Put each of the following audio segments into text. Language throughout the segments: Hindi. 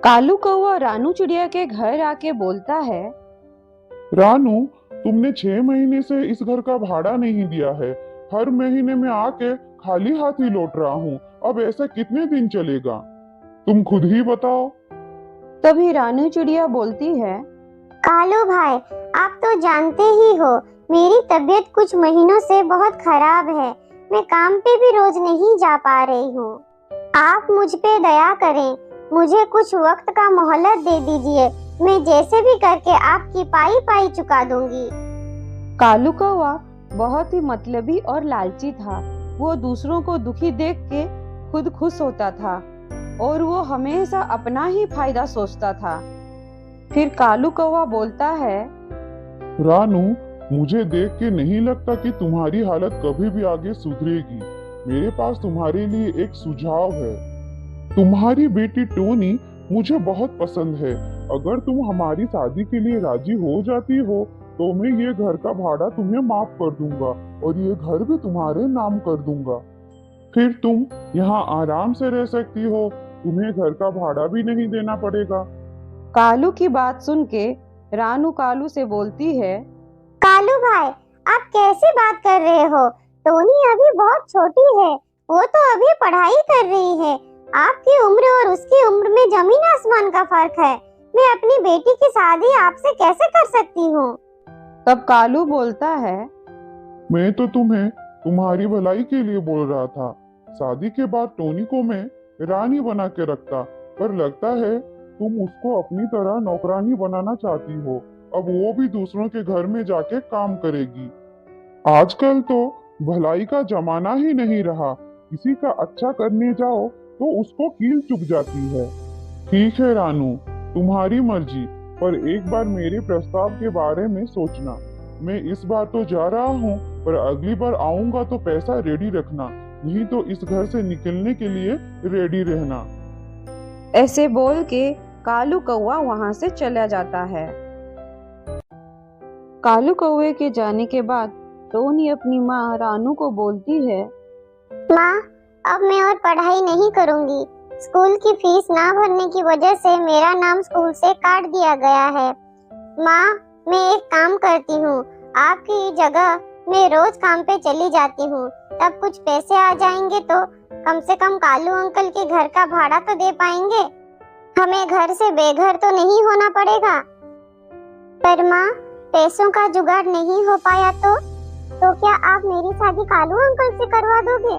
कालू कौवा रानू चिड़िया के घर आके बोलता है। रानू, तुमने 6 महीने से इस घर का भाड़ा नहीं दिया है। हर महीने में आके खाली हाथ ही लौट रहा हूँ। अब ऐसा कितने दिन चलेगा? तुम खुद ही बताओ। तभी रानू चिड़िया बोलती है। कालू भाई, आप तो जानते ही हो मेरी तबीयत कुछ महीनों से बहुत खराब है। मैं काम पे भी रोज नहीं जा पा रही हूँ। आप मुझ पे दया करें, मुझे कुछ वक्त का मोहलत दे दीजिए। मैं जैसे भी करके आपकी पाई पाई चुका दूंगी। कालू कौवा बहुत ही मतलबी और लालची था। वो दूसरों को दुखी देख के खुद खुश होता था और वो हमेशा अपना ही फायदा सोचता था। फिर कालू कौवा बोलता है। रानू, मुझे देख के नहीं लगता कि तुम्हारी हालत कभी भी आगे सुधरेगी। मेरे पास तुम्हारे लिए एक सुझाव है। तुम्हारी बेटी टोनी मुझे बहुत पसंद है। अगर तुम हमारी शादी के लिए राजी हो जाती हो तो मैं ये घर का भाड़ा तुम्हें माफ कर दूंगा और ये घर भी तुम्हारे नाम कर दूंगा। फिर तुम यहाँ आराम से रह सकती हो। तुम्हें घर का भाड़ा भी नहीं देना पड़ेगा। कालू की बात सुन के रानू कालू से बोलती है। कालू भाई, आप कैसे बात कर रहे हो? टोनी अभी बहुत छोटी है, वो तो अभी पढ़ाई कर रही है। आपकी उम्र और उसकी उम्र में जमीन आसमान का फर्क है। मैं अपनी बेटी की शादी आपसे कैसे कर सकती हूँ? तब कालू बोलता है। मैं तो तुम्हें तुम्हारी भलाई के लिए बोल रहा था। शादी के बाद टोनी को मैं रानी बना के रखता, पर लगता है तुम उसको अपनी तरह नौकरानी बनाना चाहती हो। अब वो भी दूसरों के घर में जाके काम करेगी। आजकल तो भलाई का जमाना ही नहीं रहा। किसी का अच्छा करने जाओ तो उसको कील चुभ जाती है। ठीक है रानू, तुम्हारी मर्जी, पर एक बार मेरे प्रस्ताव के बारे में सोचना। मैं इस बार तो जा रहा हूँ, पर अगली बार आऊंगा तो पैसा रेडी रखना, नहीं तो इस घर से निकलने के लिए रेडी रहना। ऐसे बोल के कालू कौवा वहां से चला जाता है। कालू कौवे के जाने के बाद टोनी अपनी माँ रानू को बोलती है। माँ, अब मैं और पढ़ाई नहीं करूँगी। स्कूल की फीस ना भरने की वजह से मेरा नाम स्कूल से काट दिया गया है। माँ, मैं एक काम करती हूँ, आपकी जगह मैं रोज काम पे चली जाती हूँ। तब कुछ पैसे आ जाएंगे तो कम से कम कालू अंकल के घर का भाड़ा तो दे पाएंगे। हमें घर से बेघर तो नहीं होना पड़ेगा। पर माँ, पैसों का जुगाड़ नहीं हो पाया तो क्या आप मेरी शादी कालू अंकल से करवा दोगे?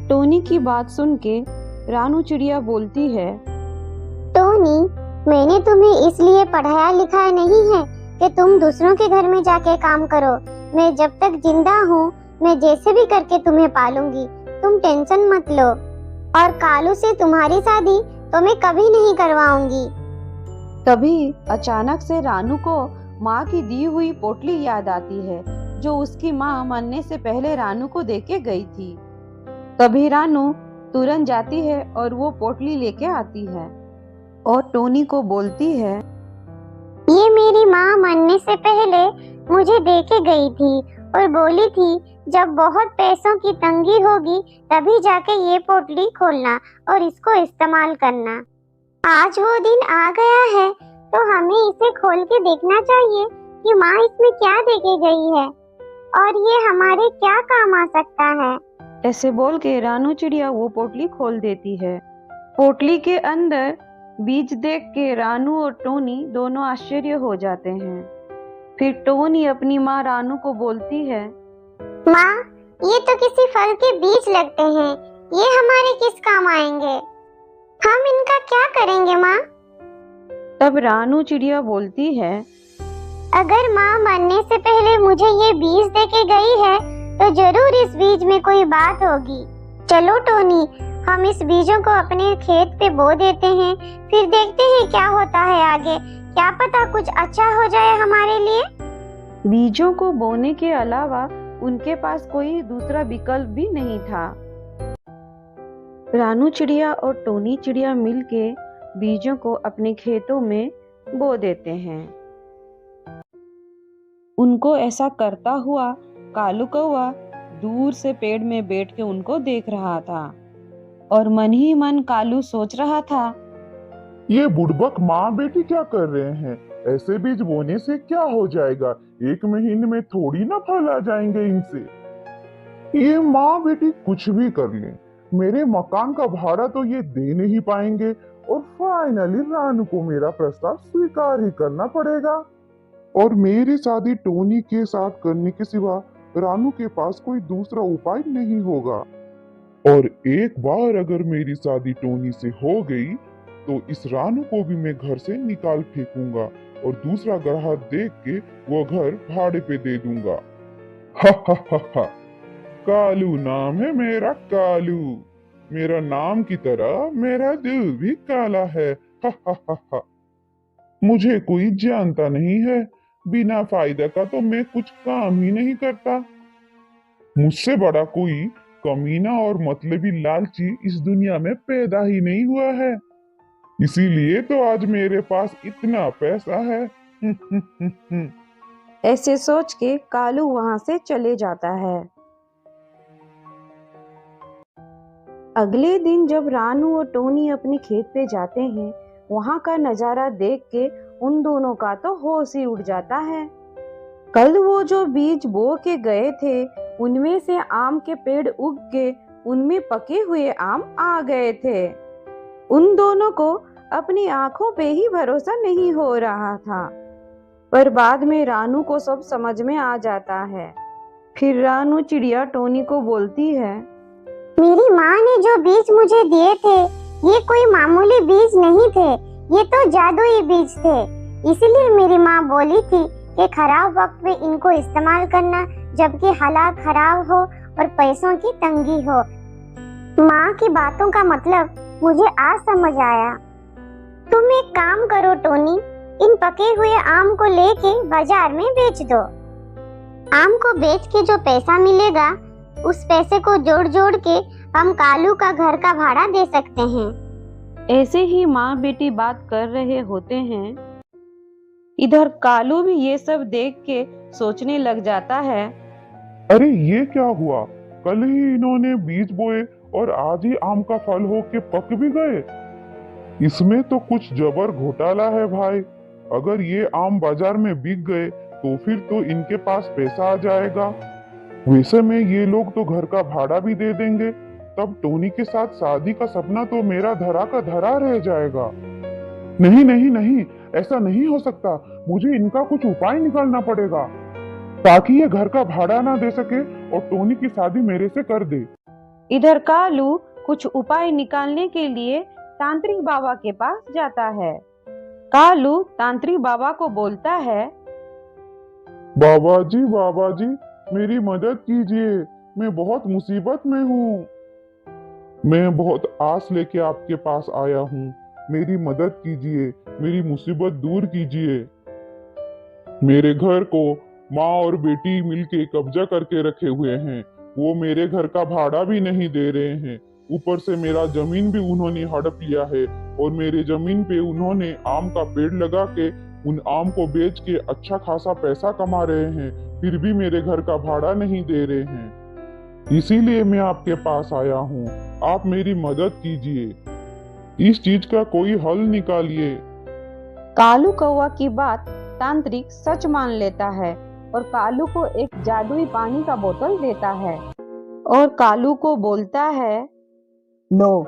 टोनी की बात सुन के रानू चिड़िया बोलती है। टोनी, मैंने तुम्हें इसलिए पढ़ाया लिखाया नहीं है कि तुम दूसरों के घर में जाके काम करो। मैं जब तक जिंदा हूँ, मैं जैसे भी करके तुम्हें पालूंगी। तुम टेंशन मत लो। और कालू से तुम्हारी शादी तो मैं कभी नहीं करवाऊंगी। तभी अचानक से रानू को माँ की दी हुई पोटली याद आती है, जो उसकी माँ मरने से पहले रानू को देके गई थी। तभी रानू तुरंत जाती है और वो पोटली लेके आती है और टोनी को बोलती है। ये मेरी माँ मरने से पहले मुझे देके गई थी और बोली थी जब बहुत पैसों की तंगी होगी तभी जाके ये पोटली खोलना और इसको इस्तेमाल करना। आज वो दिन आ गया है तो हमें इसे खोल के देखना चाहिए कि माँ इसमें क्या देके गई है और ये हमारे क्या काम आ सकता है। ऐसे बोल के रानू चिड़िया वो पोटली खोल देती है। पोटली के अंदर बीज देख के रानू और टोनी दोनों आश्चर्य हो जाते हैं। फिर टोनी अपनी माँ रानू को बोलती है। माँ, ये तो किसी फल के बीज लगते हैं। ये हमारे किस काम आएंगे? हम इनका क्या करेंगे माँ? तब रानू चिड़िया बोलती है। अगर माँ मरने से पहले मुझे ये बीज देके गई है तो जरूर इस बीज में कोई बात होगी। चलो टोनी, हम इस बीजों को अपने खेत पे बो देते हैं, फिर देखते हैं क्या होता है आगे। क्या पता कुछ अच्छा हो जाए हमारे लिए। बीजों को बोने के अलावा उनके पास कोई दूसरा विकल्प भी नहीं था। रानू चिड़िया और टोनी चिड़िया मिलके बीजों को अपने खेतों में बो देते हैं। उनको ऐसा करता हुआ कालू कौवा दूर से पेड़ में बैठ के उनको देख रहा था और मन ही मन कालू सोच रहा था, ये बुड़बक माँ बेटी क्या कर रहे हैं? ऐसे बीज बोने से क्या हो जाएगा? 1 महीने में थोड़ी ना फल आ जाएंगे इनसे। ये माँ बेटी कुछ भी कर लें, मेरे मकान का भाड़ा तो ये दे नहीं पाएंगे और फाइनली रानू को मेरा प्रस्ताव स्वीकार ही करना पड़ेगा। और मेरी शादी टोनी के साथ करने के सिवा रानू के पास कोई दूसरा उपाय नहीं होगा। और एक बार अगर मेरी शादी टोनी से हो गई तो इस रानू को भी मैं घर से निकाल फेंकूंगा और दूसरा ग्राहक देख के वो घर भाड़े पे दे दूंगा। हा हा हा हा। कालू नाम है मेरा, कालू। मेरा नाम की तरह मेरा दिल भी काला है। हा हा हा हा। मुझे कोई जानता नहीं है, बिना फायदा का तो मैं कुछ काम ही नहीं करता। मुझसे बड़ा कोई कमीना और मतलबी लालची इस दुनिया में पैदा ही नहीं हुआ है। इसीलिए तो आज मेरे पास इतना पैसा है। ऐसे सोच के कालू वहां से चले जाता है। अगले दिन जब रानू और टोनी अपने खेत पे जाते हैं, वहां का नजारा देख के उन दोनों का तो होश ही उड़ जाता है। कल वो जो बीज बो के गए थे, उनमें से आम के पेड़ उग के उनमें पके हुए आम आ गए थे। उन दोनों को अपनी आंखों पे ही भरोसा नहीं हो रहा था। पर बाद में रानू को सब समझ में आ जाता है। फिर रानू चिड़िया टोनी को बोलती है, मेरी माँ ने जो बीज मुझे दिए थे, ये कोई मामूली बीज नहीं थे, ये तो जादुई बीज थे। इसलिए मेरी माँ बोली थी कि खराब वक्त में इनको इस्तेमाल करना, जबकि हालात खराब हो और पैसों की तंगी हो। माँ की बातों का मतलब मुझे आज समझ आया। तुम एक काम करो टोनी, इन पके हुए आम को लेके बाजार में बेच दो। आम को बेच के जो पैसा मिलेगा, उस पैसे को जोड़ जोड़ के हम कालू का घर का भाड़ा दे सकते हैं। ऐसे ही माँ बेटी बात कर रहे होते हैं। इधर कालू भी ये सब देख के सोचने लग जाता है, अरे ये क्या हुआ? कल ही इन्होंने बीज बोए और आज ही आम का फल हो के पक भी गए। इसमें तो कुछ जबर घोटाला है भाई। अगर ये आम बाजार में बिक गए तो फिर तो इनके पास पैसा आ जाएगा। वैसे में ये लोग तो घर का भाड़ा भी दे देंगे, तब टोनी के साथ शादी का सपना तो मेरा धरा का धरा रह जाएगा। नहीं नहीं नहीं, ऐसा नहीं हो सकता। मुझे इनका कुछ उपाय निकालना पड़ेगा ताकि ये घर का भाड़ा ना दे सके और टोनी की शादी मेरे से कर दे। इधर कालू कुछ उपाय निकालने के लिए तांत्रिक बाबा के पास जाता है। कालू तांत्रिक बाबा को बोलता है, बाबा जी, मेरी मदद कीजिए, मैं बहुत मुसीबत में हूँ। मैं बहुत आस लेके आपके पास आया हूँ, मेरी मदद कीजिए, मेरी मुसीबत दूर कीजिए। मेरे घर को माँ और बेटी मिलके कब्जा करके रखे हुए हैं। वो मेरे घर का भाड़ा भी नहीं दे रहे हैं। ऊपर से मेरा जमीन भी उन्होंने हड़प लिया है और मेरे जमीन पे उन्होंने आम का पेड़ लगा के उन आम को बेच के अच्छा खासा पैसा कमा रहे हैं, फिर भी मेरे घर का भाड़ा नहीं दे रहे हैं। इसीलिए मैं आपके पास आया हूँ, आप मेरी मदद कीजिए, इस चीज का कोई हल निकालिए। कालू कौवा की बात तांत्रिक सच मान लेता है और कालू को एक जादुई पानी का बोतल देता है और कालू को बोलता है, लो,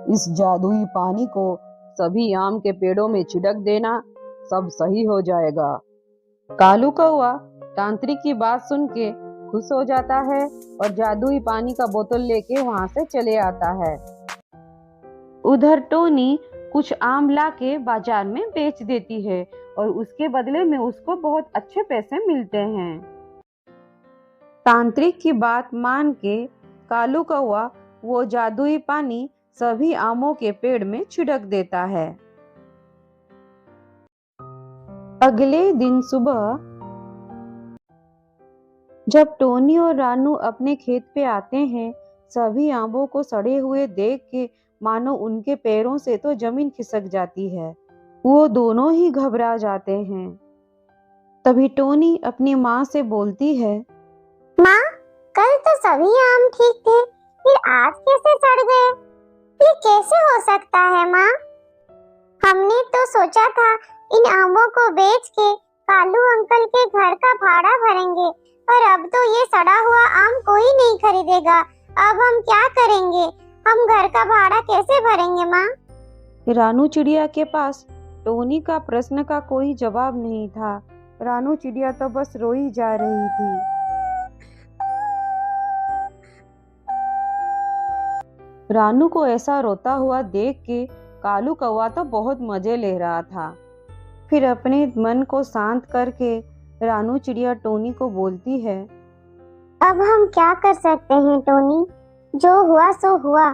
इस जादुई पानी को सभी आम के पेड़ों में छिड़क देना, सब सही हो जाएगा। कालू कौवा तांत्रिक की बात सुन के खुश हो जाता है और जादुई पानी का बोतल लेके वहां से चले आता है। उधर टोनी कुछ आम लाके बाजार में बेच देती है और उसके बदले में उसको बहुत अच्छे पैसे मिलते हैं। तांत्रिक की बात मान के कालू कौवा वो जादुई पानी सभी आमों के पेड़ में छिड़क देता है। अगले दिन सुबह जब टोनी और रानू अपने खेत पे आते हैं, सभी आमों को सड़े हुए देख के मानो उनके पैरों से तो जमीन खिसक जाती है। वो दोनों ही घबरा जाते हैं। तभी टोनी अपनी माँ से बोलती है, माँ, कल तो सभी आम ठीक थे, फिर आज कैसे सड़ गए? ये कैसे हो सकता है माँ? हमने तो सोचा था इन आमों को बेच के कालू अंकल के घर का भाड़ा भरेंगे, पर अब तो ये सड़ा हुआ आम कोई नहीं खरीदेगा। अब हम क्या करेंगे? हम घर का भाड़ा कैसे भरेंगे माँ? रानू चिड़िया के पास टोनी का प्रश्न का कोई जवाब नहीं था। रानू चिड़िया तो बस रोई जा रही थी। रानू को ऐसा रोता हुआ देख के कालू कौवा तो बहुत मजे ले रहा था। फिर अपने मन को शांत करके रानू चिड़िया टोनी को बोलती है, अब हम क्या कर सकते हैं टोनी? जो हुआ सो हुआ।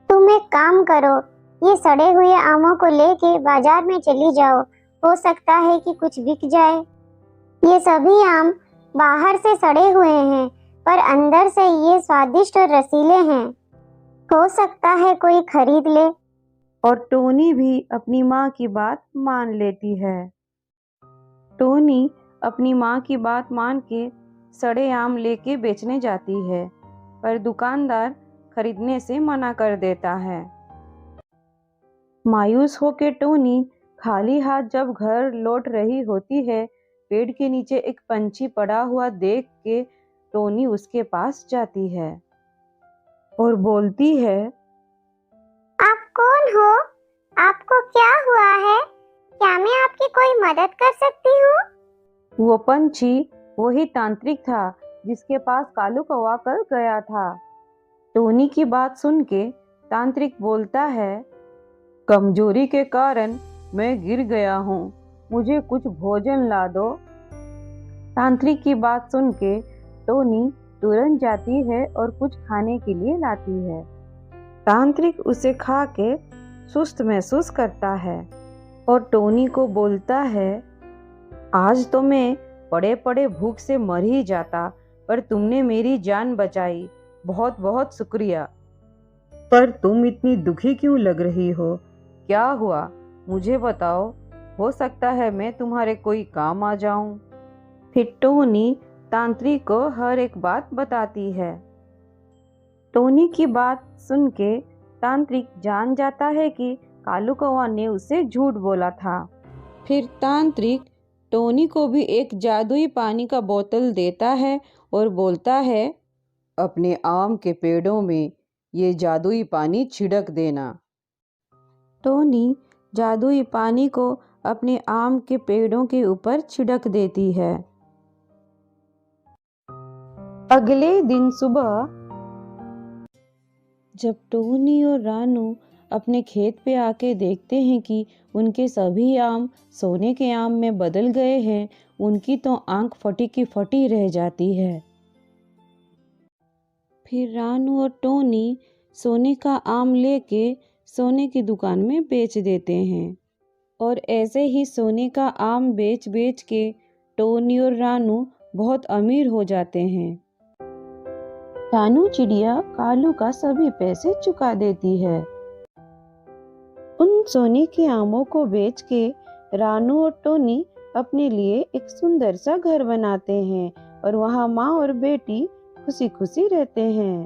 तुम एक काम करो, ये सड़े हुए आमों को लेके बाजार में चली जाओ। हो सकता है कि कुछ बिक जाए। ये सभी आम बाहर से सड़े हुए हैं, पर अंदर से ये स्वादिष्ट और रसीले हैं। हो सकता है कोई खरीद ले। और टोनी भी अपनी माँ की बात मान लेती है। टोनी अपनी माँ की बात मान के सड़े आम लेके बेचने जाती है, पर दुकानदार खरीदने से मना कर देता है। मायूस होकर टोनी खाली हाथ जब घर लौट रही होती है, पेड़ के नीचे एक पंछी पड़ा हुआ देख के टोनी उसके पास जाती है और बोलती है, आप कौन हो? आपको क्या हुआ है? क्या मैं आपकी कोई मदद कर सकती हूँ? वो पंछी वही तांत्रिक था जिसके पास कालू कौवा कल गया था। टोनी की बात सुन के तांत्रिक बोलता है, कमजोरी के कारण मैं गिर गया हूँ, मुझे कुछ भोजन ला दो। तांत्रिक की बात सुन के टोनी तुरंत जाती है और कुछ खाने के लिए लाती है। तांत्रिक उसे खा के सुस्त महसूस करता है और टोनी को बोलता है, आज तो मैं पड़े पड़े भूख से मर ही जाता, पर तुमने मेरी जान बचाई, बहुत बहुत शुक्रिया। पर तुम इतनी दुखी क्यों लग रही हो? क्या हुआ? मुझे बताओ, हो सकता है मैं तुम्हारे कोई काम आ जाऊं। फिर टोनी तांत्रिक को हर एक बात बताती है। टोनी की बात सुन के तांत्रिक जान जाता है कि कालू कौवा ने उसे झूठ बोला था। फिर तांत्रिक टोनी को भी एक जादुई पानी का बोतल देता है और बोलता है, अपने आम के पेड़ों में ये जादुई पानी छिड़क देना। टोनी जादुई पानी को अपने आम के पेड़ों के ऊपर छिड़क देती है। अगले दिन सुबह जब टोनी और रानू अपने खेत पे आके देखते हैं कि उनके सभी आम सोने के आम में बदल गए हैं, उनकी तो आंख फटी की फटी रह जाती है। फिर रानू और टोनी सोने का आम लेके सोने की दुकान में बेच देते हैं और ऐसे ही सोने का आम बेच बेच के टोनी और रानू बहुत अमीर हो जाते हैं। रानू चिड़िया कालू का सभी पैसे चुका देती है। उन सोने के आमों को बेच के रानू और टोनी अपने लिए एक सुंदर सा घर बनाते हैं और वहाँ माँ और बेटी खुशी खुशी रहते हैं।